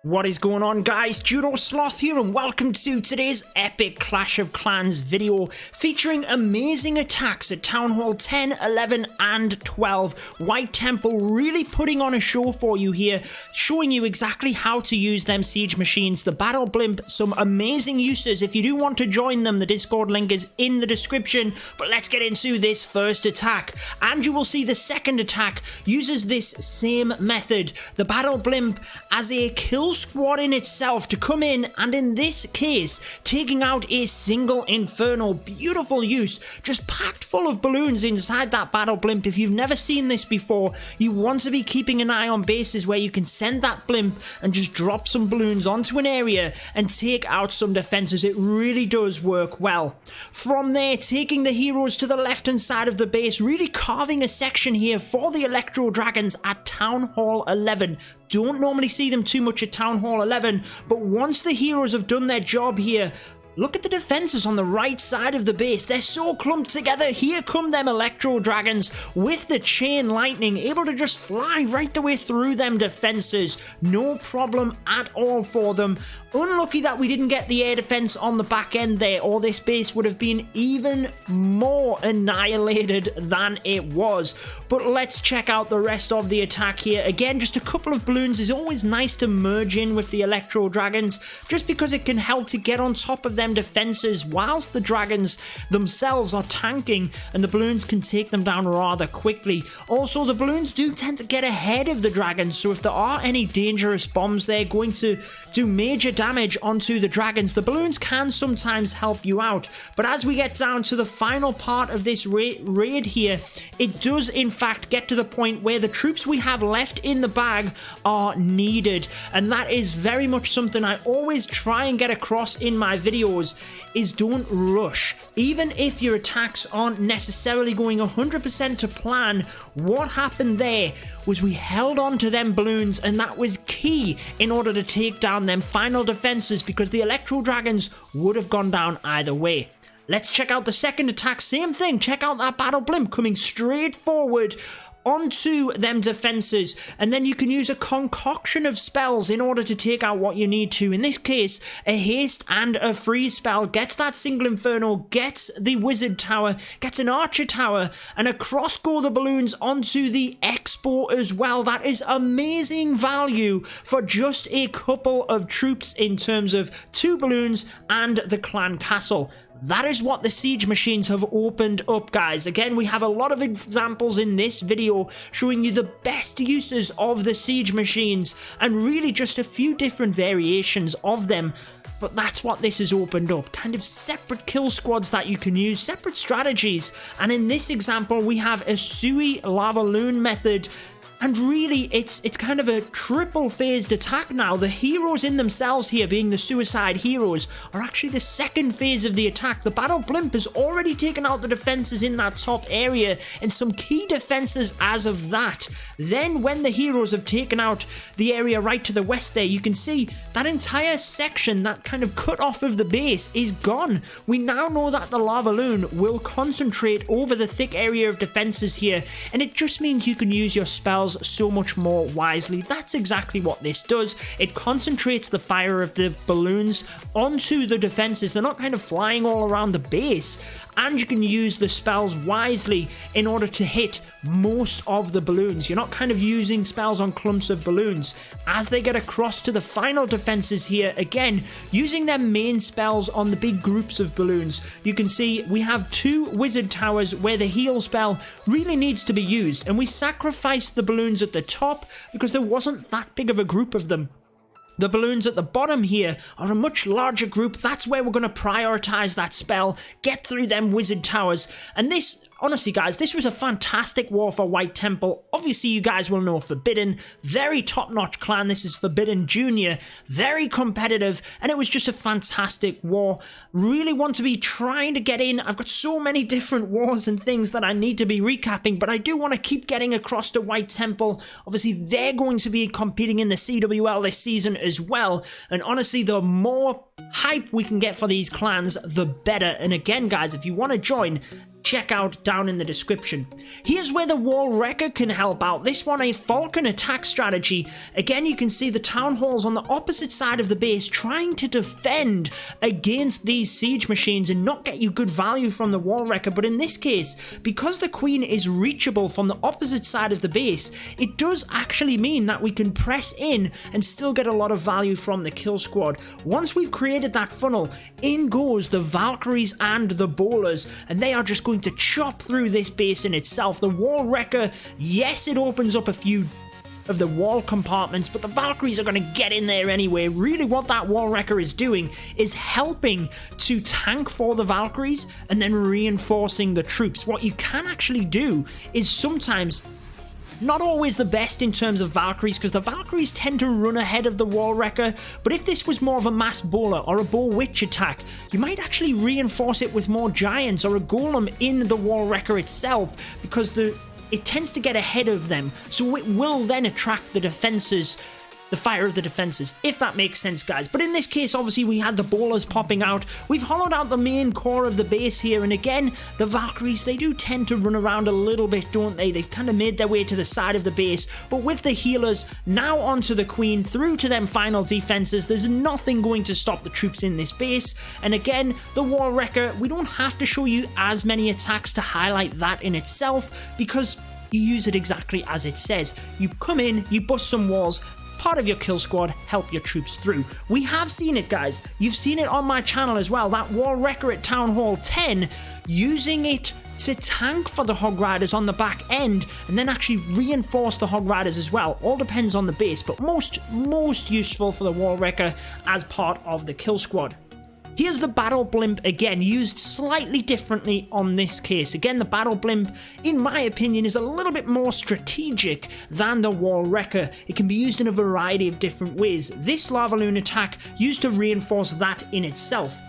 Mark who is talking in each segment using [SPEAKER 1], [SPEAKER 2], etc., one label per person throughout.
[SPEAKER 1] What is going on, guys? Judo Sloth here, and welcome to today's epic Clash of Clans video featuring amazing attacks at Town Hall 10, 11 and 12. White Temple really putting on a show for you here, showing you exactly how to use them siege machines. The Battle Blimp, some amazing uses. If you do want to join them, the Discord link is in the description. But let's get into this first attack. And you will see the second attack uses this same method. The Battle Blimp as a kill squad in itself to come in, and in this case taking out a single inferno. Beautiful use, just packed full of balloons inside that Battle Blimp. If you've never seen this before, you want to be keeping an eye on bases where you can send that blimp and just drop some balloons onto an area and take out some defenses. It really does work well. From there, taking the heroes to the left hand side of the base, really carving a section here for the Electro Dragons at Town Hall 11. Don't normally see them too much at Town Hall 11, but once the heroes have done their job here, look at the defenses on the right side of the base. They're so clumped together. Here come them Electro Dragons with the chain lightning, able to just fly right the way through them defenses. No problem at all for them. Unlucky that we didn't get the air defense on the back end there, or this base would have been even more annihilated than it was. But let's check out the rest of the attack here. Again, just a couple of balloons is always nice to merge in with the Electro Dragons, just because it can help to get on top of them defenses whilst the dragons themselves are tanking, and the balloons can take them down rather quickly. Also, the balloons do tend to get ahead of the dragons, so if there are any dangerous bombs they're going to do major damage onto the dragons, the balloons can sometimes help you out. But as we get down to the final part of this raid here, it does in fact get to the point where the troops we have left in the bag are needed, and that is very much something I always try and get across in my videos, is don't rush. Even if your attacks aren't necessarily going 100% to plan, what happened there was we held on to them balloons, and that was key in order to take down them final defenses, because the Electro Dragons would have gone down either way. Let's check out the second attack. Same thing. Check out that Battle Blimp coming straight forward onto them defenses, and then you can use a concoction of spells in order to take out what you need to. In this case, a haste and a freeze spell gets that single inferno, gets the wizard tower, gets an archer tower, and a cross-go the balloons onto the expo as well. That is amazing value for just a couple of troops in terms of 2 balloons and the clan castle. That is what the siege machines have opened up, guys. Again, we have a lot of examples in this video showing you the best uses of the siege machines, and really just a few different variations of them. But that's what this has opened up. Kind of separate kill squads that you can use, separate strategies. And in this example, we have a Sui lavaloon method. And really, it's kind of a triple phased attack now. The heroes in themselves here, being the suicide heroes, are actually the second phase of the attack. The Battle Blimp has already taken out the defenses in that top area, and some key defenses as of that. Then when the heroes have taken out the area right to the west there, you can see that entire section, that kind of cut off of the base, is gone. We now know that the lavaloon will concentrate over the thick area of defenses here, and it just means you can use your spells so much more wisely. That's exactly what this does. It concentrates the fire of the balloons onto the defenses. They're not kind of flying all around the base, and you can use the spells wisely in order to hit most of the balloons. You're not kind of using spells on clumps of balloons. As they get across to the final defenses here, again, using their main spells on the big groups of balloons. You can see we have 2 wizard towers where the heal spell really needs to be used, and we sacrificed the balloons at the top because there wasn't that big of a group of them. The balloons at the bottom here are a much larger group. That's where we're going to prioritize that spell, get through them wizard towers. And this, honestly guys, this was a fantastic war for White Temple. Obviously you guys will know Forbidden, very top-notch clan. This is Forbidden Junior, very competitive, and it was just a fantastic war. Really want to be trying to get in. I've got so many different wars and things that I need to be recapping, but I do want to keep getting across to White Temple. Obviously they're going to be competing in the CWL this season as well, and honestly, the more hype we can get for these clans, the better. And again guys, if you want to join, check out down in the description. Here's where the Wall Wrecker can help out. This one, a Falcon attack strategy. Again, you can see the town halls on the opposite side of the base trying to defend against these siege machines and not get you good value from the Wall Wrecker. But in this case, because the queen is reachable from the opposite side of the base, it does actually mean that we can press in and still get a lot of value from the kill squad. Once we've created that funnel, in goes the Valkyries and the bowlers, and they are just going to chop through this base in itself. The Wall Wrecker, yes, it opens up a few of the wall compartments, but the Valkyries are going to get in there anyway. Really what that Wall Wrecker is doing is helping to tank for the Valkyries and then reinforcing the troops. What you can actually do is sometimes, not always the best in terms of Valkyries, because the Valkyries tend to run ahead of the Wall Wrecker, but if this was more of a mass bowler or a bow witch attack, you might actually reinforce it with more giants or a golem in the Wall Wrecker itself, because it tends to get ahead of them, so it will then attract the defenses, the fire of the defenses, if that makes sense, guys. But in this case, obviously, we had the bowlers popping out. We've hollowed out the main core of the base here, and again, the Valkyries, they do tend to run around a little bit, don't they? They've kind of made their way to the side of the base, but with the healers now onto the queen, through to them final defenses, there's nothing going to stop the troops in this base. And again, the Wall Wrecker, we don't have to show you as many attacks to highlight that in itself, because you use it exactly as it says. You come in, you bust some walls, part of your kill squad, help your troops through. We have seen it, guys. You've seen it on my channel as well. That Wall Wrecker at Town Hall 10, using it to tank for the Hog Riders on the back end and then actually reinforce the Hog Riders as well. All depends on the base, but most useful for the Wall Wrecker as part of the kill squad. Here's the Battle Blimp, again, used slightly differently on this case. Again, the Battle Blimp, in my opinion, is a little bit more strategic than the Wall Wrecker. It can be used in a variety of different ways. This lavaloon attack used to reinforce that in itself.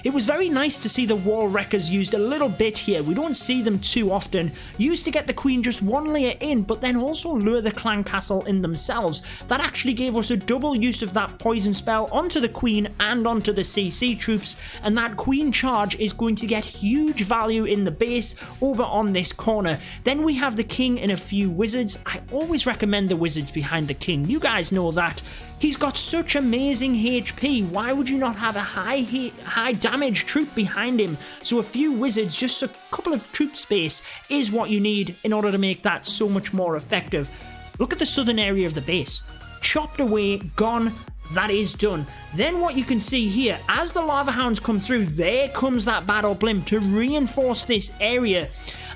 [SPEAKER 1] It was very nice to see the Wall Wreckers used a little bit here. We don't see them too often. Used to get the queen just one layer in, but then also lure the clan castle in themselves. That actually gave us a double use of that poison spell onto the queen and onto the CC troops, and that queen charge is going to get huge value in the base over on this corner. Then we have the king and a few wizards. I always recommend the wizards behind the king. You guys know that. He's got such amazing HP. Why would you not have a high damage troop behind him? So a few wizards, just a couple of troop space, is what you need in order to make that so much more effective. Look at the southern area of the base. Chopped away, gone. That is done. Then what you can see here, as the lava hounds come through, there comes that Battle Blimp to reinforce this area.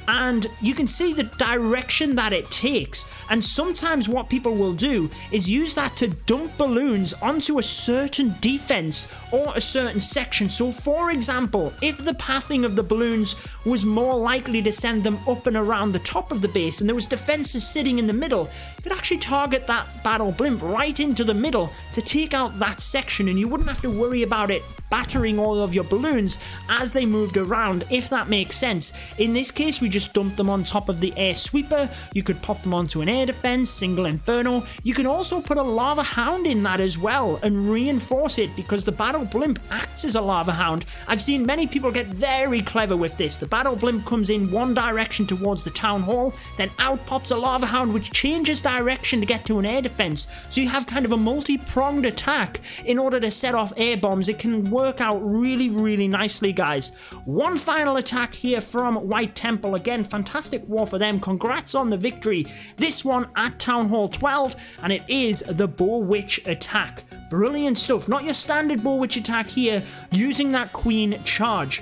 [SPEAKER 1] And you can see the direction that it takes, and sometimes what people will do is use that to dump balloons onto a certain defense or a certain section. So for example, if the pathing of the balloons was more likely to send them up and around the top of the base and there was defenses sitting in the middle, you could actually target that Battle Blimp right into the middle to take out that section, and you wouldn't have to worry about it battering all of your balloons as they moved around, if that makes sense. In this case, we just dumped them on top of the air sweeper. You could pop them onto an air defense, single inferno. You can also put a lava hound in that as well and reinforce it, because the Battle Blimp acts as a lava hound. I've seen many people get very clever with this. The Battle Blimp comes in one direction towards the town hall, then out pops a lava hound which changes direction to get to an air defense. So you have kind of a multi-pronged attack in order to set off air bombs. It can work out really nicely, guys. One final attack here from White Temple. Again, fantastic war for them. Congrats on the victory. This one at Town Hall 12, and it is the Bow Witch attack. Brilliant stuff. Not your standard Bow Witch attack here, using that queen charge.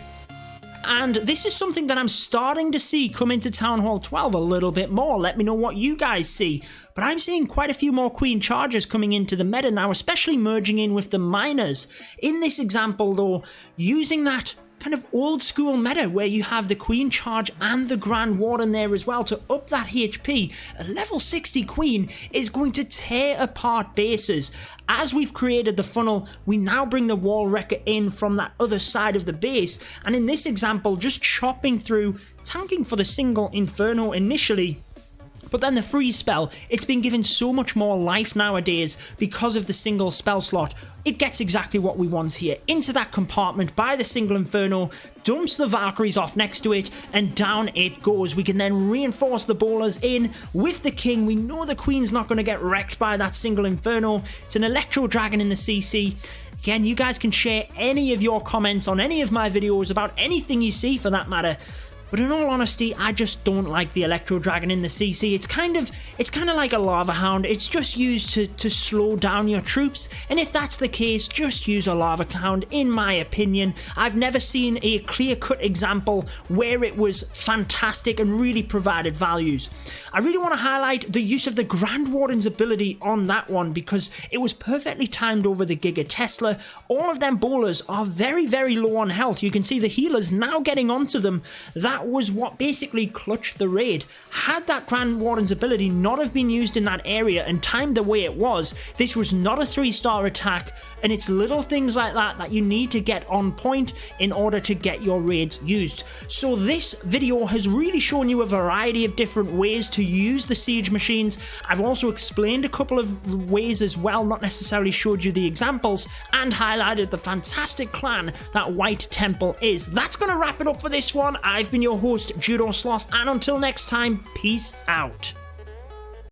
[SPEAKER 1] And this is something that I'm starting to see come into Town Hall 12 a little bit more. Let me know what you guys see. But I'm seeing quite a few more queen charges coming into the meta now, especially merging in with the miners. In this example though, using that kind of old school meta where you have the queen charge and the grand warden there as well to up that HP, a level 60 queen is going to tear apart bases. As we've created the funnel, we now bring the Wall Wrecker in from that other side of the base, and in this example, just chopping through, tanking for the single inferno initially, But then the freeze spell, it's been given so much more life nowadays because of the single spell slot. It gets exactly what we want here. Into that compartment by the single Inferno, dumps the Valkyries off next to it, and down it goes. We can then reinforce the bowlers in with the King. We know the Queen's not going to get wrecked by that single Inferno. It's an Electro Dragon in the CC. Again, you guys can share any of your comments on any of my videos about anything you see for that matter. But in all honesty, I just don't like the Electro Dragon in the CC. It's kind of like a Lava Hound. It's just used to slow down your troops. And if that's the case, just use a Lava Hound, in my opinion. I've never seen a clear-cut example where it was fantastic and really provided values. I really want to highlight the use of the Grand Warden's ability on that one because it was perfectly timed over the Giga Tesla. All of them bowlers are very, very low on health. You can see the healers now getting onto them. That was what basically clutched the raid. Had that Grand Warden's ability not have been used in that area and timed the way it was, this was not a 3-star attack, and it's little things like that that you need to get on point in order to get your raids used. So this video has really shown you a variety of different ways to use the siege machines. I've also explained a couple of ways as well, not necessarily showed you the examples, and highlighted the fantastic clan that White Temple is. That's going to wrap it up for this one. I've been your host, Judo Sloth, and until next time, peace out.